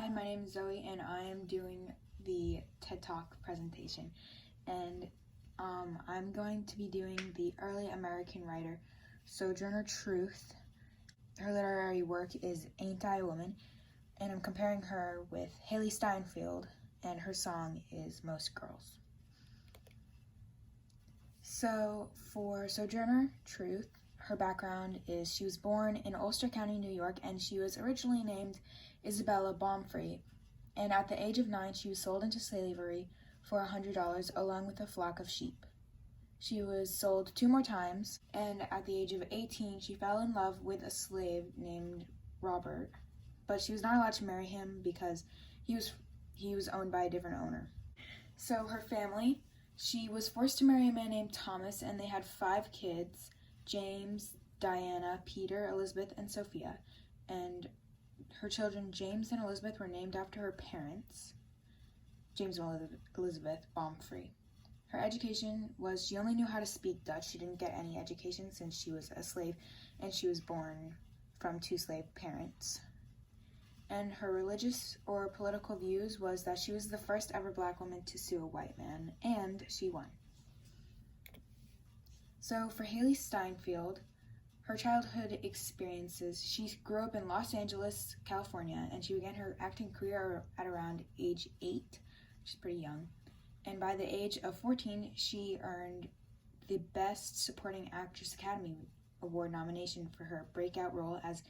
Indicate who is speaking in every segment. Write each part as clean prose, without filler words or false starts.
Speaker 1: Hi, my name is Zoe, and I am doing the TED Talk presentation. And I'm going to be doing the early American writer Sojourner Truth. Her literary work is Ain't I a Woman, and I'm comparing her with Hailee Steinfeld, and her song is Most Girls. So for Sojourner Truth, her background is she was born in Ulster County, New York, and she was originally named Isabella Baumfree. And at the age of 9, she was sold into slavery for $100 along with a flock of sheep. She was sold 2 more times, and at the age of 18, she fell in love with a slave named Robert, but she was not allowed to marry him because he was owned by a different owner. So her family, she was forced to marry a man named Thomas, and they had 5 kids: James, Diana, Peter, Elizabeth, and Sophia. And her children, James and Elizabeth, were named after her parents, James and Elizabeth Baumfree. Her education was she only knew how to speak Dutch. She didn't get any education since she was a slave, and she was born from 2 slave parents. And her religious or political views was that she was the first ever Black woman to sue a white man, and she won. So for Hailee Steinfeld, her childhood experiences, she grew up in Los Angeles, California, and she began her acting career at around age 8, which is pretty young. And by the age of 14, she earned the Best Supporting Actress Academy Award nomination for her breakout role as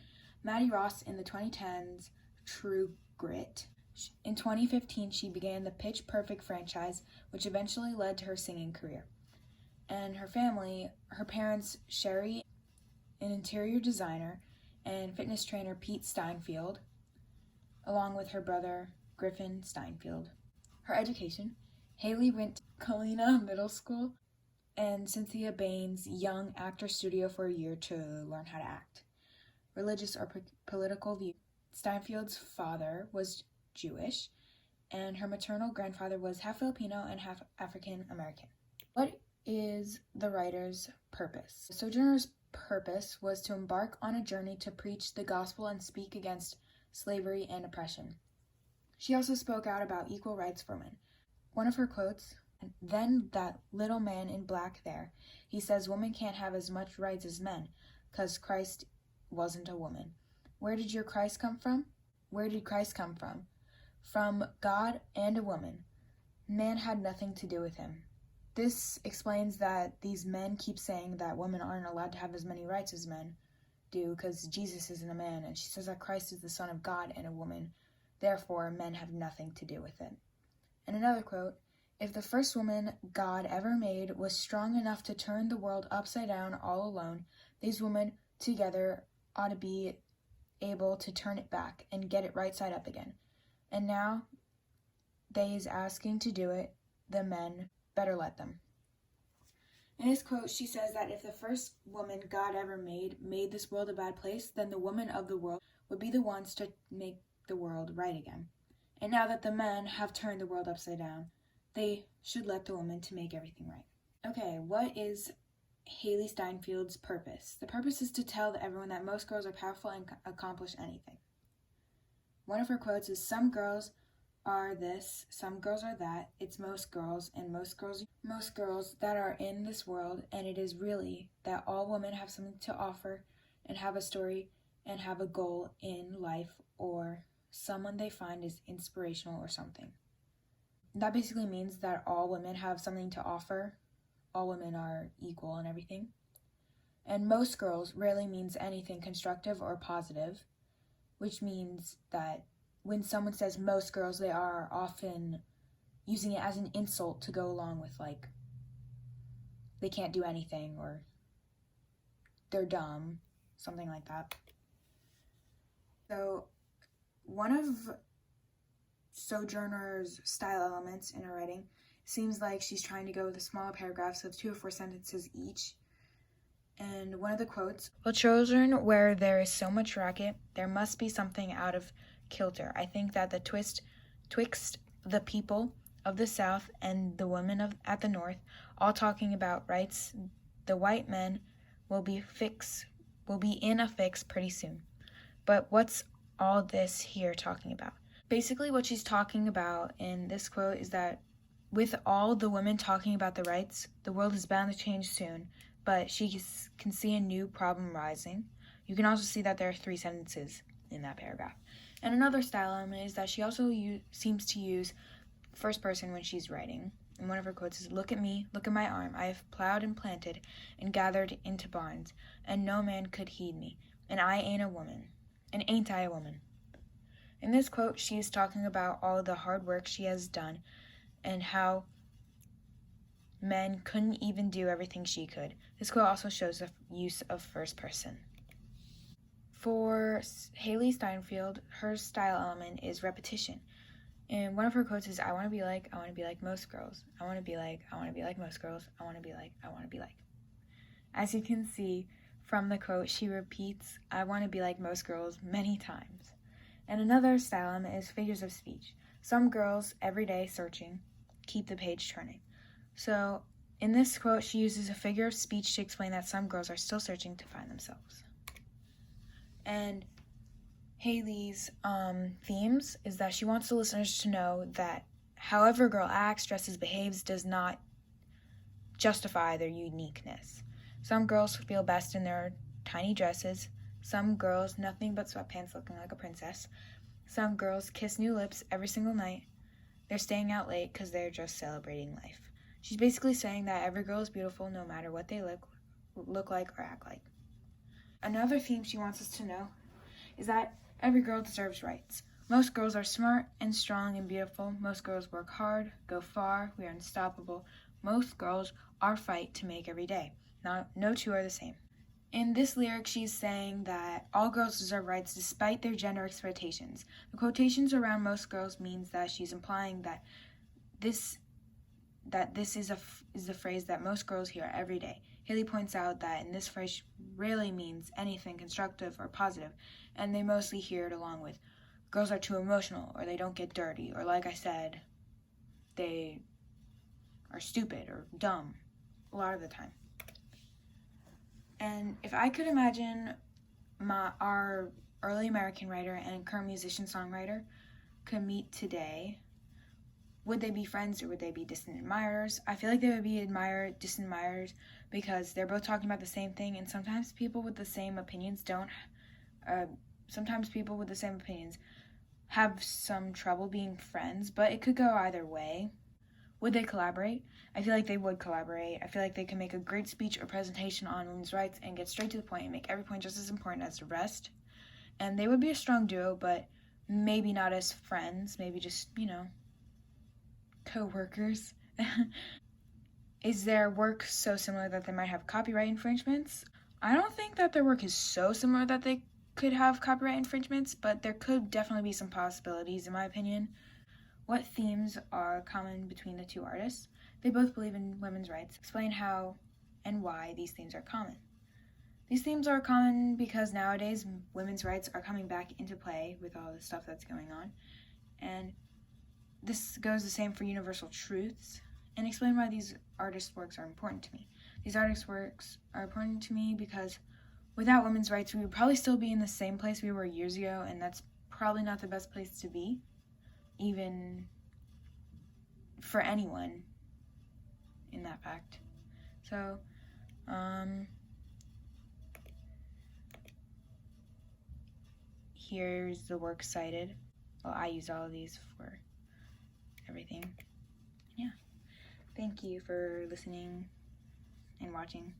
Speaker 1: Maddie Ross in the 2010s True Grit. In 2015, she began the Pitch Perfect franchise, which eventually led to her singing career. And her family, her parents, Sherry, an interior designer, and fitness trainer Pete Steinfeld, along with her brother Griffin Steinfeld. Her education, Hailee went to Kalina Middle School and Cynthia Baines Young Actor Studio for a year to learn how to act. Religious or political view, Steinfeld's father was Jewish, and her maternal grandfather was half Filipino and half African American. What is the writer's purpose? Sojourner's purpose was to embark on a journey to preach the gospel and speak against slavery and oppression. She also spoke out about equal rights for women. One of her quotes, "Then that little man in black there, he says women can't have as much rights as men, 'cause Christ wasn't a woman. Where did your Christ come from? Where did Christ come from? From God and a woman. Man had nothing to do with him." This explains that these men keep saying that women aren't allowed to have as many rights as men do because Jesus isn't a man, and she says that Christ is the Son of God and a woman, therefore men have nothing to do with it. And another quote, "If the first woman God ever made was strong enough to turn the world upside down all alone, these women together ought to be able to turn it back and get it right side up again. And now they's asking to do it, the men better let them." In this quote, she says that if the first woman God ever made this world a bad place, then the women of the world would be the ones to make the world right again. And now that the men have turned the world upside down, they should let the women to make everything right. Okay, what is Hailee Steinfeld's purpose? The purpose is to tell everyone that most girls are powerful and accomplish anything. One of her quotes is, "Some girls are this, some girls are that, it's most girls, and most girls that are in this world, and it is really that all women have something to offer and have a story and have a goal in life or someone they find is inspirational or something." That basically means that all women have something to offer, all women are equal and everything. And most girls rarely means anything constructive or positive, which means that when someone says most girls, they are often using it as an insult to go along with, like, they can't do anything or they're dumb, something like that. So one of Sojourner's style elements in her writing seems like she's trying to go with smaller paragraphs of 2 or 4 sentences each. And one of the quotes, "Well, children, where there is so much racket, there must be something out of kilter. I think that the twist twixt the people of the South and the women at the North, all talking about rights, the white men will be in a fix pretty soon. But what's all this here talking about? Basically, what she's talking about in this quote is that with all the women talking about the rights, the world is bound to change soon, but she can see a new problem rising. You can also see that there are 3 sentences in that paragraph. And another style element is that she also seems to use first person when she's writing. And one of her quotes is, "Look at me, look at my arm. I have plowed and planted and gathered into barns, and no man could heed me. And I ain't a woman. And ain't I a woman?" In this quote, she is talking about all the hard work she has done and how men couldn't even do everything she could. This quote also shows the use of first person. For Hailee Steinfeld, her style element is repetition. And one of her quotes is, I want to be like most girls. I want to be like most girls. I want to be like. As you can see from the quote, she repeats, I want to be like most girls many times. And another style element is figures of speech. Some girls, every day searching, keep the page turning. So in this quote, she uses a figure of speech to explain that some girls are still searching to find themselves. And Hailee's themes is that she wants the listeners to know that however a girl acts, dresses, behaves does not justify their uniqueness. Some girls feel best in their tiny dresses. Some girls, nothing but sweatpants looking like a princess. Some girls kiss new lips every single night. They're staying out late because they're just celebrating life. She's basically saying that every girl is beautiful no matter what they look like or act like. Another theme she wants us to know is that every girl deserves rights. Most girls are smart and strong and beautiful. Most girls work hard, go far, we are unstoppable. Most girls are fight to make every day. No two are the same. In this lyric, she's saying that all girls deserve rights despite their gender expectations. The quotations around most girls means that she's implying that this is the phrase that most girls hear every day. Hailee points out that in this phrase rarely means anything constructive or positive, and they mostly hear it along with, girls are too emotional, or they don't get dirty, or like I said, they are stupid or dumb a lot of the time. And if I could imagine our early American writer and current musician-songwriter could meet today, would they be friends or would they be distant admirers? I feel like they would be distant admirers because they're both talking about the same thing, and sometimes people with the same opinions have some trouble being friends, but it could go either way. Would they collaborate? I feel like they would collaborate. I feel like they could make a great speech or presentation on women's rights and get straight to the point and make every point just as important as the rest. And they would be a strong duo, but maybe not as friends, maybe just, co-workers. Is their work so similar that they might have copyright infringements? I don't think that their work is so similar that they could have copyright infringements, but there could definitely be some possibilities, in my opinion. What themes are common between the two artists? They both believe in women's rights. Explain how and why these themes are common. These themes are common because nowadays women's rights are coming back into play with all the stuff that's going on. And this goes the same for universal truths. And explain why these artists' works are important to me. These artists' works are important to me because without women's rights, we would probably still be in the same place we were years ago, and that's probably not the best place to be, even for anyone in that fact. So, here's the work cited. Well, I used all of these for everything. Yeah. Thank you for listening and watching.